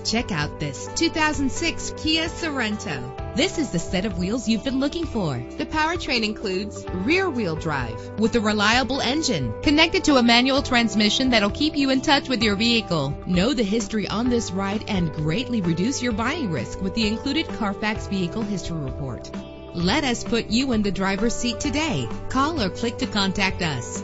Check out this 2006 Kia Sorento. This is the set of wheels you've been looking for. The powertrain includes rear-wheel drive with a reliable engine connected to a manual transmission that'll keep you in touch with your vehicle. Know the history on this ride and greatly reduce your buying risk with the included Carfax Vehicle History Report. Let us put you in the driver's seat today. Call or click to contact us.